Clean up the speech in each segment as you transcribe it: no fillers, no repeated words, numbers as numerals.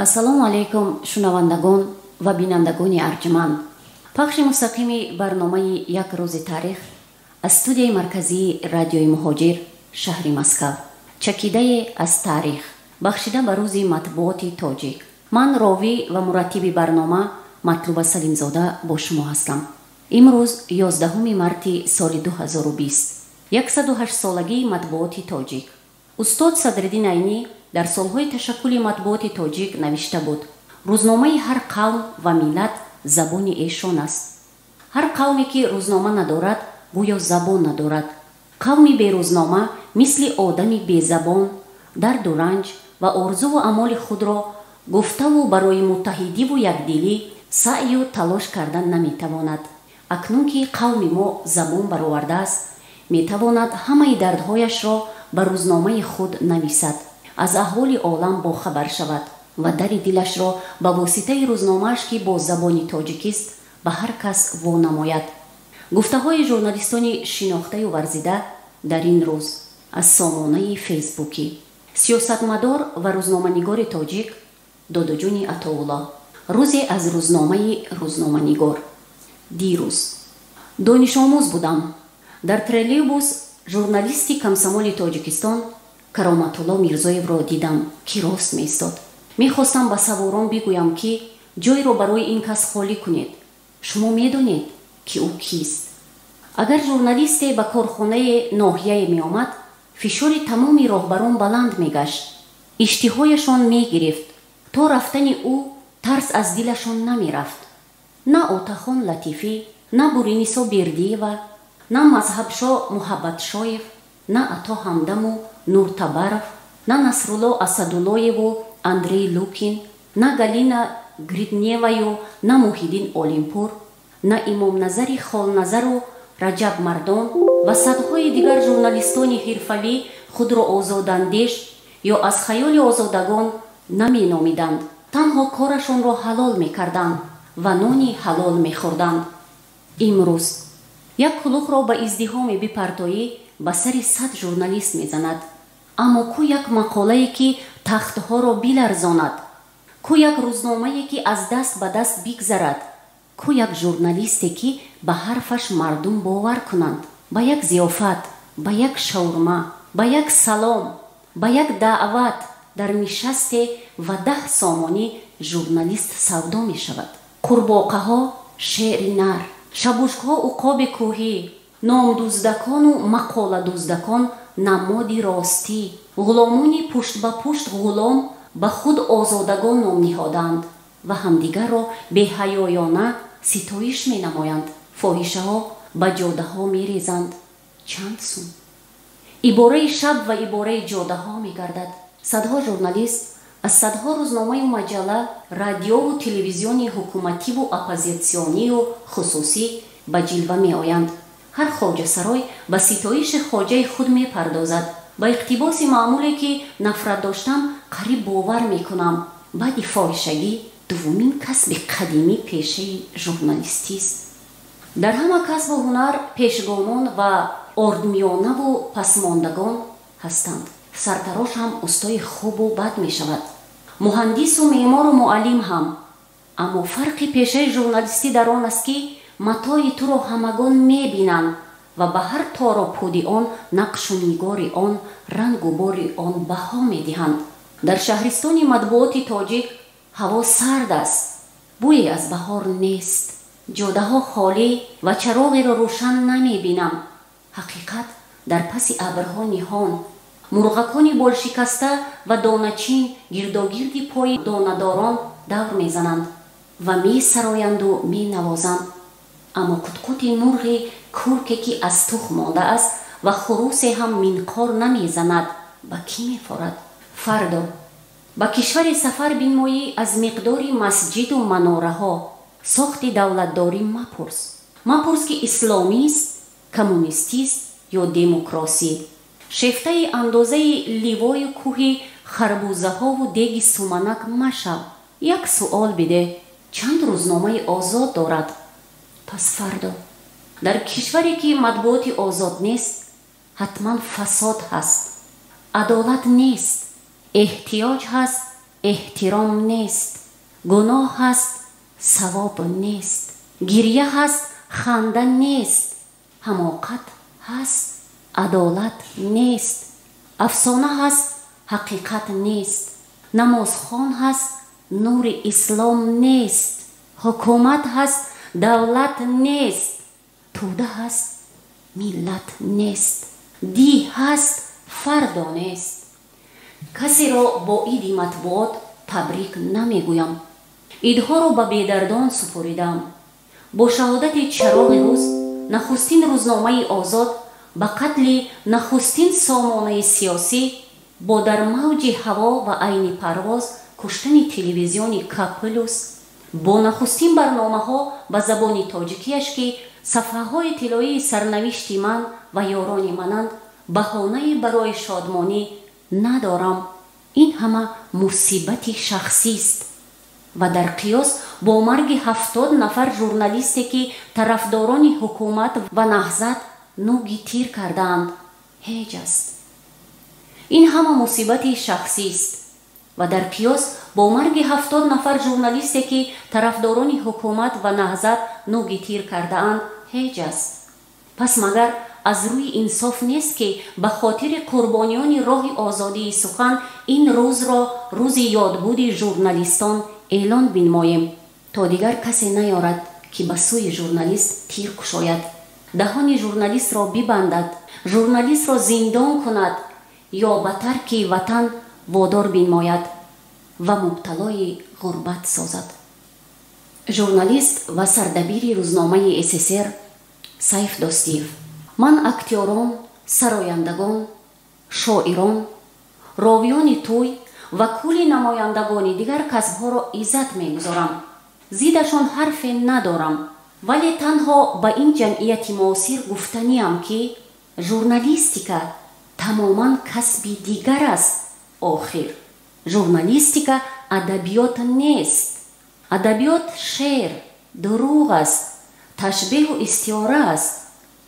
ассалому алайкум шунавандагон ва бинандагони арҷманд. пахши мустақими барномаи як рӯзи таърих аз студияи марказии радиои муҳоҷир шаҳри Москав. чакидае аз таърих бахшида ба рӯзи матбуоти тоҷик. ман ровӣ ва мураттиби барнома матлуба салимзода бо шумо ҳастам. имрӯз 11 марти соли 2020 108-солагии матбуоти тоҷик. устод Садриддин Айнӣ дар солҳои ташаккули матбуоти тоҷик навишта буд: рӯзномаи ҳар қавм ва миллат забони эшон аст. ҳар қавме ки рӯзнома надорад гӯё забон надорад. қавми берӯзнома мисли одами безабон дарду ранҷ ва орзуву амоли худро гуфтаву барои муттаҳидиву якдилӣ саъю талош кардан наметавонад. акнун ки қавми мо забон баровардааст, метавонад ҳамаи дардҳояшро ба рӯзномаи худ нависад, аз аҳволи олам бохабар шавад ва дари дилашро ба воситаи рӯзномааш ки бо забони тоҷикист ба ҳар кас вонамояд. гуфтаҳои журналистони шинохтаю варзида дар ин рӯз аз сомонаи фейсбукӣ. сиёсатмадор ва рӯзноманигори тоҷик Додуҷуни Атоулло. рӯзе аз рӯзномаи рӯзноманигор. дирӯз донишомӯз будам. дар троллейбус журналисти камсамоли тоҷикистон Кароматулло Мирзоевро дидам ки рост меистод. мехостам ба саворон бигӯям ки ҷойро барои ин кас холӣ кунед. шумо медонед ки ӯ кист? агар журналисте ба корхонаи ноҳияе меомад, фишори тамоми роҳбарон баланд мегашт. иштиҳояшон мегирифт. то рафтани ӯ тарс аз дилашон намерафт. на Отахон Латифӣ, на Буринисо Бердиева, на Мазҳабшо Муҳаббатшоев, на Ато Ҳамдаму Нуртабаров, на Насрулло Асадуллоеву Андрей Лукин, на Галина Гридневаю, на Муҳиддин Олимпур, на Имомназари Холназару Раҷаб Мардон ва садҳои дигар журналистони ҳирфавӣ худро озодандеш ё аз хаёли озодагон наменомиданд. танҳо корашонро ҳалол мекарданд ва нони ҳалол мехӯрданд. имрӯз як кулуқро ба издиҳоми бипартоӣ ба сари 100 журналист мезанад. аммо ку як мақолае ки тахтҳоро биларзонад? ку як рӯзномае ки аз даст ба даст бигзарад? ку як журналисте ки ба ҳарфаш мардум бовар кунанд? ба як зиёфат, ба як шаурма, ба як салом, ба як даъват дар нишасте ва 10 сомонӣ журналист савдо мешавад. қурбоқаҳо шеъри нар, шабушкҳо уқоби кӯҳӣ, номдуздакону мақоладуздакон намоди ростӣ, ғуломони пушт ба пушт ғулом ба худ озодагон ном ниҳоданд ва ҳамдигарро беҳаёёна ситоиш менамоянд. фоҳишаҳо ба ҷодаҳо мерезанд. чанд сум? ибораи шаб ва ибораи ҷодаҳо мегардад. садҳо журналист аз садҳо рӯзномаю маҷалла, радиову телевизиони ҳукумативу оппозитсионию хусусӣ ба ҷилва меоянд. ҳар хоҷасарой ба ситоиши хоҷаи худ мепардозад. ба иқтибоси маъмуле ки нафрат доштам қариб бовар мекунам. баъди фоҳишагӣ дуввумин касби қадимӣ пешаи журналистист. дар ҳама касбу ҳунар пешгомон ва ордмиёнаву пасмондагон ҳастанд. сартарош ҳам устои хубу бад мешавад. муҳандису меъмору муаллим ҳам. аммо фарқи пешаи журналистӣ дар он аст ки матои туро ҳамагон мебинанд ва ба ҳар тору пӯди он нақшу нигори он, рангу бори он баҳо медиҳанд. дар шаҳристони матбуоти тоҷик ҳаво сард аст. бӯе аз баҳор нест. ҷодаҳо холӣ ва чароғеро рӯшан намебинам. ҳақиқат дар паси абрҳо ниҳон. мурғакони болшикаста ва доначин гирдогирди пои донадорон давр мезананд ва месароянду менавозанд. аммо қутқути мурғи кӯрке ки аз тухм мондааст ва хурусе ҳам минқор намезанад, ба кӣ мефорад? фардо ба кишваре сафар бинмоӣ, аз миқдори масҷиду манораҳо, сохти давлатдорӣ мапурс. мапурс ки исломист, коммунистист ё демокросӣ. шефтаи андозаи ливою кӯҳи харбузаҳову деги суманак машав. як суол биде: чанд рӯзномаи озод дорад? пас фардо дар кишваре ки матбуоти озод нест, ҳатман фасод ҳаст, адолат нест, эҳтиёҷ ҳаст احترام نیست. گناه هست ثواب نیست. گریه هست خنده نیست. حماقت هست عدالت نیست. افسانه هست حقیقت نیست. نمازخوان هست نور اسلام نیست. حکومت هست دولت نیست. توده هست ملت نیست. دی هست فردا نیست. کسی را با عید مطبوعات تبریک نمیگویم. عیدها را به بیدردان سپاریدم. با شهادت چراغ روز نخستین روزنامه آزاد به قتل نخستین سامانه سیاسی، با در موج هوا و عین پرواز کشتن تلویزیون کپلوس، با نخستین برنامه ها به زبان تاجیکیش که صفحه های طلایی سرنوشت من و یاران منند، بهانه برای شادمانی ندارم. این همه مصیبت شخصی است و در قیاس با مرگ 70 نفر ژورنالیستی که طرفداران حکومت و نهضت نوگی تیر کردند هیچ است. این همه مصیبت شخصی است و در قیاس با مرگ 70 نفر ژورنالیستی که طرفداران حکومت و نهضت نوگی تیر کردند هیچ است. پس مگر از روی انصاف نیست که به خاطر قربانیان راه آزادی سخن این روز را روز یادبود ژورنالیستان اعلان بنماییم تا دیگر کسی نیارد که به سوی ژورنالیست تیر کشاید، دهان ژورنالیست را ببندد، ژورنالیست را زندان کند یا به ترک وطن وادار بنماید و مبتلای غربت سازد. ژورنالیست و سردبیر روزنامه SSR سیف دوستیف: من اکتیاران، سرایندگان، شاعران، راویان توی و کل نمایندگان دیگر کسبها را عزت می‌گذارم. زیدشان حرفی ندارم، ولی تنها به این جمعیت معاصر گفتنیم که ژورنالیستیکا تماما کسب دیگر است. آخر ژورنالیستیکا ادبیات نیست. ادبیات شعر، دروغ است، تشبیه و استعاره است.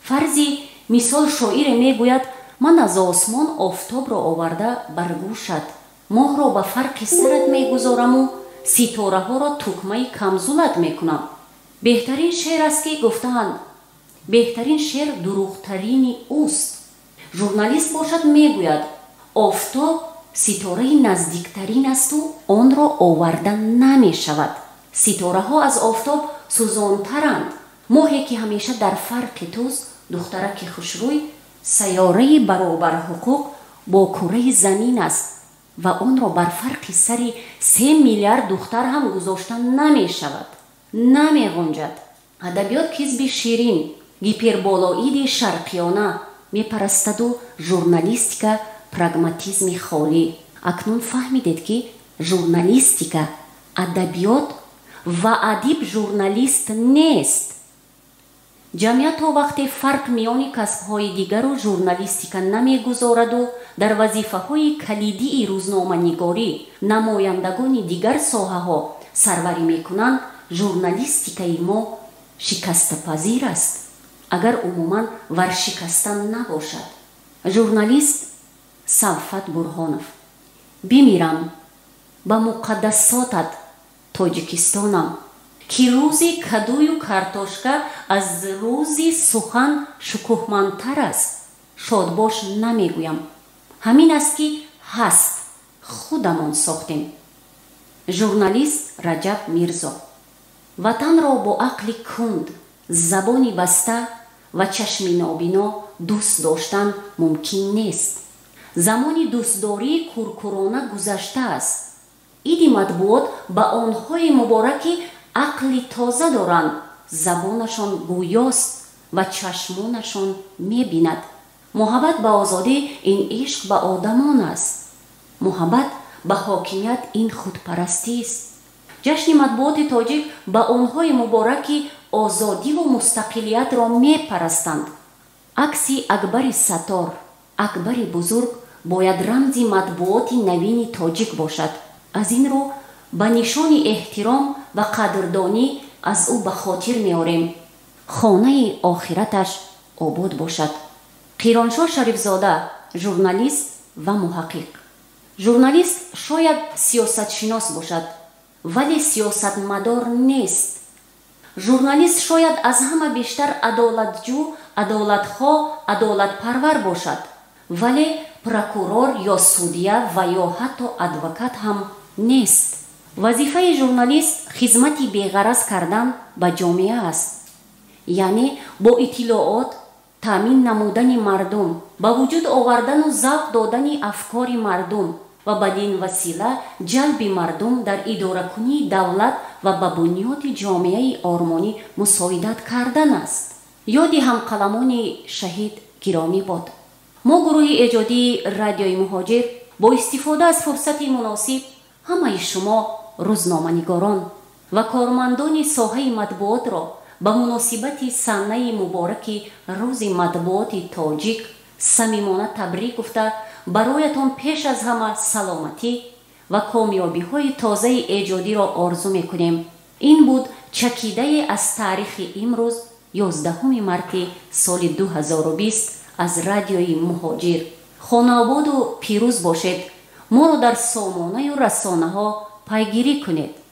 فرضی مثال شاعر میگوید من از آسمان آفتاب را آورده بر گوشت، ماه را به فرق سرت میگذارم و ستاره ها را تکمه کمزولت میکنم. بهترین شعر است که گفتند بهترین شعر دروغترین اوست. ژورنالیست باشد میگوید آفتاب ستاره نزدیکترین است و آن را آورده نمی شود. ستاره ها از آفتاب سوزانترند. ماهی که همیشه در فرق توز، دخترک خوشروی، سیاره برابر حقوق با کره زمین است و آن را بر فرق سری 3 میلیارد دختر هم گذاشتن نمی شود، نمی غنجد. ادبیات کذب شیرین، گیپربولائید شرقیانه می پرستد و ژورنالیستیکا پراگماتیسم خالی. اکنون فهمیدید که ژورنالیستیکا ادبیات و ادیب ژورنالیست نیست. جمعیت تا وقتی فرق میان کسب‌های دیگر و ژورنالیستیکا نمیگذارد و در وظیفه‌های کلیدی روزنامه‌نگاری نمایندگان دیگر ساحه‌ها سروری میکنند، ژورنالیستیکای ما شکست‌پذیر است اگر عموماً ورشکستن نباشد. ژورنالیست صفت برهانوف: بمیرم با مقدساتت تاجیکستانم که روزی کدوی و کارتوشکا از روزی سخن شکوهمندتر است. شاد باش نمیگویم، همین است که هست، خودمان ساختیم. ژورنالیست رجب میرزا: وطن را با عقل کند، زبانی بسته و چشم نابینا دوست داشتن ممکن نیست. زمانی دوستداری کورکورانه گذشته است. عید مطبوعات به آنهای مبارکی عقل تازه دارند، زبانشان گویاست و چشمانشان میبیند. محبت به آزادی این عشق به آدمان است. محبت به حاکمیت این خودپرستی است. جشن مطبوعات تاجیک به آنهای مبارکی آزادی و مستقلیت را میپرستند. عکس اکبر ستار، اکبر بزرگ باید رمز مطبوعات نوین تاجیک باشد. از این رو به نشان احترام و قدردانی از او به خاطر میاریم. خانه آخرتش آباد باشد. قیرانشاه شریفزاده، ژورنالیست و محقق: ژورنالیست شاید سیاستشناس باشد ولی سیاستمدار نیست. ژورنالیست شاید از همه بیشتر عدالتجو، عدالتخواه، عدالت پرور باشد ولی پروکورور یا سودیه و یا حتی ادوکات هم نیست. وظیفه ژورنالیست خدمتی بی‌غرض کردن به جامعه است، یعنی با اطلاعات تامین نمودن مردم، با وجود آوردن و ضبط دادن افکار مردم و بدین وسیله جلب مردم در اداره کنی دولت و به بنیاد جامعه آرمانی مساعدت کردن است. یاد همقلمان شهید گرامی باد. ما گروه ایجادی رادیوی مهاجر با استفاده از فرصت مناسب همه شما روزنامه‌نگاران و کارمندان ساحه مطبوعات را به مناسبت سنه مبارک روز مطبوعات تاجیک صمیمانه تبریک گفته برایتان پیش از همه سلامتی و کامیابی های تازه ایجادی را آرزو میکنیم. این بود چکیده از تاریخ امروز 11 مارس سال 2020 از رادیوی مهاجر. خانه آباد و پیروز باشید. ما را در سامانه و رسانه ها پیگیری کنید.